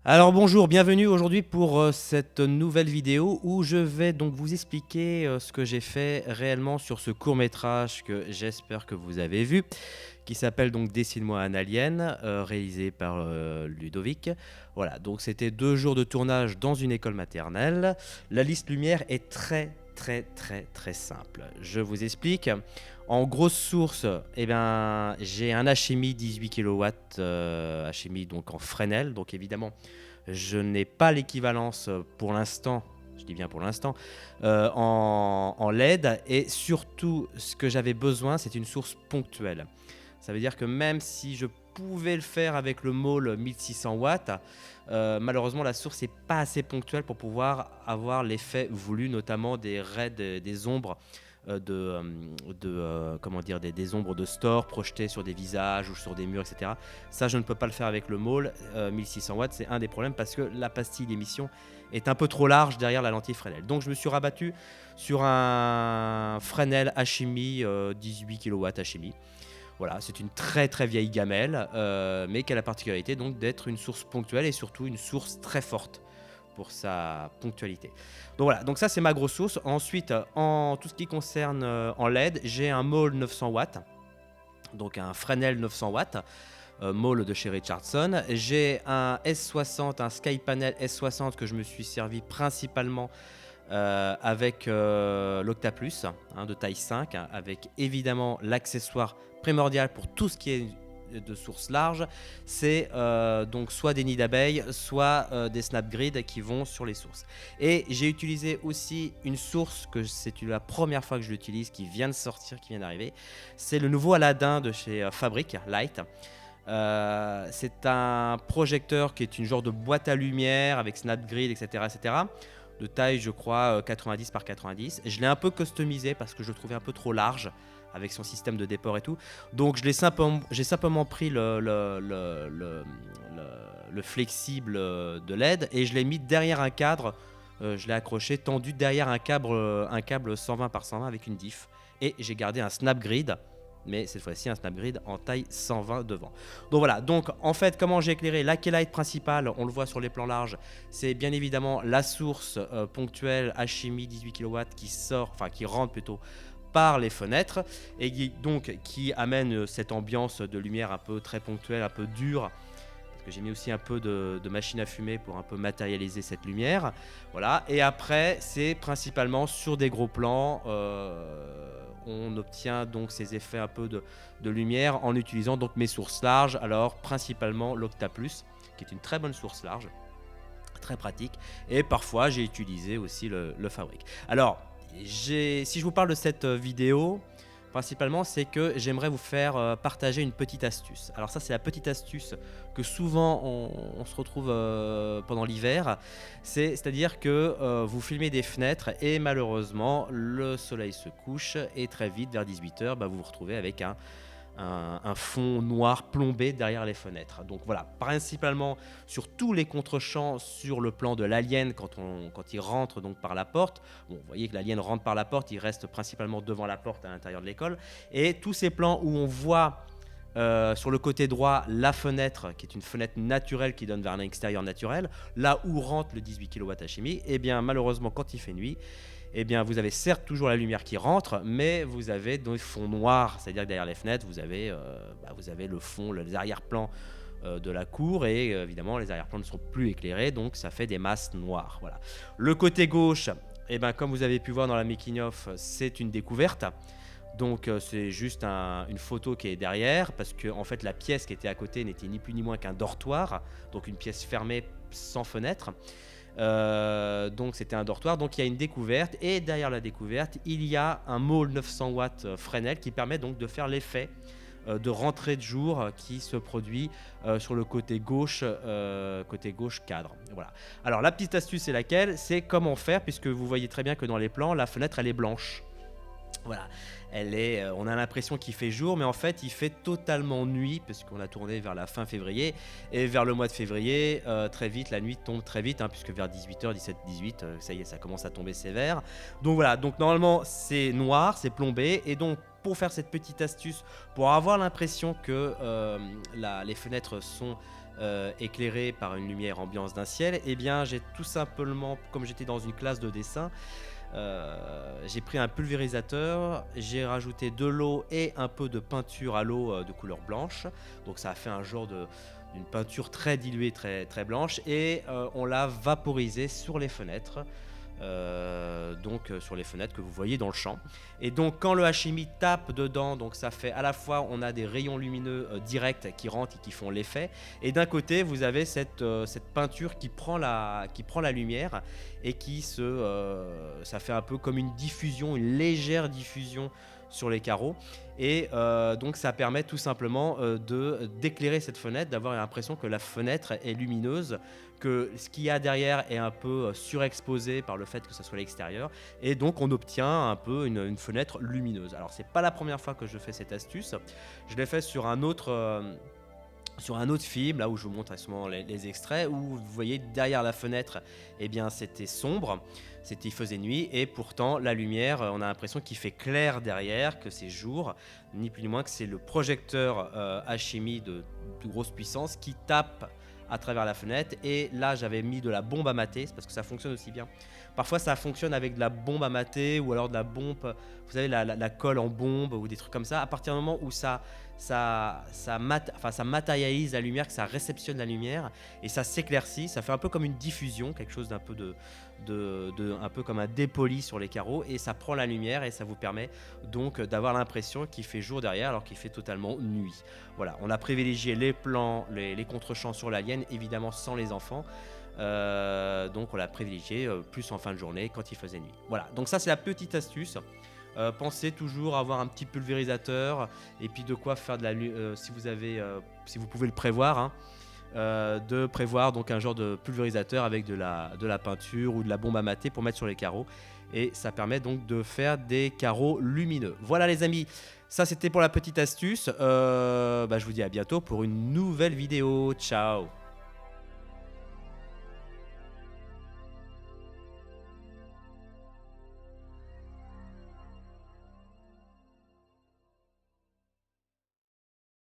Alors bonjour, bienvenue aujourd'hui pour cette nouvelle vidéo où je vais donc vous expliquer ce que j'ai fait réellement sur ce court-métrage que j'espère que vous avez vu, qui s'appelle donc Dessine-moi un alien, réalisé par Ludovic. Voilà, donc c'était 2 jours de tournage dans une école maternelle. La liste lumière est très simple. Je vous explique. En grosse source, j'ai un HMI 18 kW, HMI donc en Fresnel, donc évidemment je n'ai pas l'équivalence pour l'instant, je dis bien pour l'instant, en LED, et surtout ce que j'avais besoin c'est une source ponctuelle. Ça veut dire que même si je pouvais le faire avec le môle 1600 watts, malheureusement la source n'est pas assez ponctuelle pour pouvoir avoir l'effet voulu, notamment des raies, des ombres comment dire, des ombres de store projetées sur des visages ou sur des murs, etc. Ça, je ne peux pas le faire avec le môle 1600 watts. C'est un des problèmes parce que la pastille d'émission est un peu trop large derrière la lentille Fresnel. Donc, je me suis rabattu sur un Fresnel HMI 18 kW HMI. Voilà, c'est une très vieille gamelle, mais qui a la particularité donc d'être une source ponctuelle et surtout une source très forte pour sa ponctualité. Donc voilà, donc ça c'est ma grosse source. Ensuite, en tout ce qui concerne en LED, j'ai un môle 900 watts, donc un Fresnel 900 watts, môle de chez Richardson. J'ai un S60, un Skypanel S60 que je me suis servi principalement avec l'Octaplus de taille 5, avec évidemment l'accessoire primordial pour tout ce qui est de source large, c'est donc soit des nids d'abeilles, soit des snapgrid qui vont sur les sources. Et j'ai utilisé aussi une source que c'est la première fois que je l'utilise, qui vient de sortir, qui vient d'arriver. C'est le nouveau Aladdin de chez Fabric Light. C'est un projecteur qui est une genre de boîte à lumière avec snapgrid, etc. De taille, je crois, 90 par 90. Je l'ai un peu customisé parce que je le trouvais un peu trop large avec son système de déport et tout. Donc j'ai simplement pris le flexible de LED et je l'ai mis derrière un cadre. Je l'ai accroché, tendu derrière un câble 120 par 120 avec une diff. Et j'ai gardé un snapgrid, mais cette fois-ci un snapgrid en taille 120 devant. Donc voilà, donc en fait comment j'ai éclairé la keylight principale, on le voit sur les plans larges, c'est bien évidemment la source ponctuelle HMI 18 kW qui rentre plutôt par les fenêtres et donc qui amène cette ambiance de lumière un peu très ponctuelle, un peu dure, parce que j'ai mis aussi un peu de machine à fumer pour un peu matérialiser cette lumière. Voilà, et après c'est principalement sur des gros plans, on obtient donc ces effets un peu de lumière en utilisant donc mes sources larges, alors principalement l'Octaplus qui est une très bonne source large, très pratique, et parfois j'ai utilisé aussi le Fabric. Alors si je vous parle de cette vidéo, principalement, c'est que j'aimerais vous faire partager une petite astuce. Alors ça, c'est la petite astuce que souvent on se retrouve pendant l'hiver. C'est-à-dire que vous filmez des fenêtres et malheureusement, le soleil se couche et très vite, vers 18h, vous vous retrouvez avec un fond noir plombé derrière les fenêtres. Donc voilà, principalement sur tous les contre-champs sur le plan de l'alien quand il rentre donc par la porte. Bon, vous voyez que l'alien rentre par la porte, il reste principalement devant la porte à l'intérieur de l'école. Et tous ces plans où on voit sur le côté droit la fenêtre, qui est une fenêtre naturelle qui donne vers un extérieur naturel, là où rentre le 18 kW HMI, et bien malheureusement quand il fait nuit, eh bien, vous avez certes toujours la lumière qui rentre, mais vous avez des fonds noirs, c'est-à-dire que derrière les fenêtres, vous avez le fond, les arrière-plans de la cour, et évidemment, les arrière-plans ne sont plus éclairés, donc ça fait des masses noires. Voilà. Le côté gauche, comme vous avez pu voir dans la making-of, c'est une découverte. Donc c'est juste une photo qui est derrière, parce que en fait la pièce qui était à côté n'était ni plus ni moins qu'un dortoir, donc une pièce fermée sans fenêtre. Donc c'était un dortoir, donc il y a une découverte, et derrière la découverte il y a un môle 900 watts Fresnel qui permet donc de faire l'effet de rentrée de jour qui se produit sur le côté gauche cadre. Voilà. Alors la petite astuce c'est laquelle, c'est comment faire, puisque vous voyez très bien que dans les plans la fenêtre elle est blanche. Voilà, on a l'impression qu'il fait jour, mais en fait il fait totalement nuit, parce qu'on a tourné vers la fin février, et vers le mois de février, très vite, la nuit tombe très vite, puisque vers 18h, 17, 18, ça y est, ça commence à tomber sévère. Donc voilà, donc normalement c'est noir, c'est plombé, et donc pour faire cette petite astuce, pour avoir l'impression que les fenêtres sont éclairé par une lumière ambiance d'un ciel, et bien j'ai tout simplement, comme j'étais dans une classe de dessin, j'ai pris un pulvérisateur, j'ai rajouté de l'eau et un peu de peinture à l'eau de couleur blanche. Donc ça a fait un genre d'une peinture très diluée, très blanche, et on l'a vaporisé sur les fenêtres. Sur les fenêtres que vous voyez dans le champ. Et donc quand le HMI tape dedans, donc ça fait à la fois on a des rayons lumineux directs qui rentrent et qui font l'effet, et d'un côté vous avez cette peinture qui prend la lumière et ça fait un peu comme une diffusion, une légère diffusion sur les carreaux, et donc ça permet tout simplement d'éclairer cette fenêtre, d'avoir l'impression que la fenêtre est lumineuse, que ce qu'il y a derrière est un peu surexposé par le fait que ça soit l'extérieur, et donc on obtient un peu une fenêtre lumineuse. Alors c'est pas la première fois que je fais cette astuce, je l'ai fait sur un autre film, là où je vous montre souvent les extraits, où vous voyez derrière la fenêtre, eh bien c'était sombre, il faisait nuit, et pourtant la lumière, on a l'impression qu'il fait clair derrière, que c'est jour, ni plus ni moins que c'est le projecteur HMI de grosse puissance qui tape à travers la fenêtre. Et là j'avais mis de la bombe à mater, c'est parce que ça fonctionne aussi bien. Parfois ça fonctionne avec de la bombe à mater, ou alors de la bombe, vous savez, la colle en bombe ou des trucs comme ça. À partir du moment où ça matérialise la lumière, que ça réceptionne la lumière et ça s'éclaircit, ça fait un peu comme une diffusion, quelque chose d'un peu un peu comme un dépoli sur les carreaux, et ça prend la lumière et ça vous permet donc d'avoir l'impression qu'il fait jour derrière alors qu'il fait totalement nuit. Voilà, on a privilégié les plans, les contre-champs sur l'Alien, évidemment sans les enfants. Donc on l'a privilégié plus en fin de journée quand il faisait nuit. Voilà, donc ça c'est la petite astuce. Pensez toujours à avoir un petit pulvérisateur, et puis de quoi faire de la si vous pouvez le prévoir, hein, de prévoir donc un genre de pulvérisateur avec de la peinture ou de la bombe à mater pour mettre sur les carreaux, et ça permet donc de faire des carreaux lumineux. Voilà les amis, ça c'était pour la petite astuce. Je vous dis à bientôt pour une nouvelle vidéo. Ciao.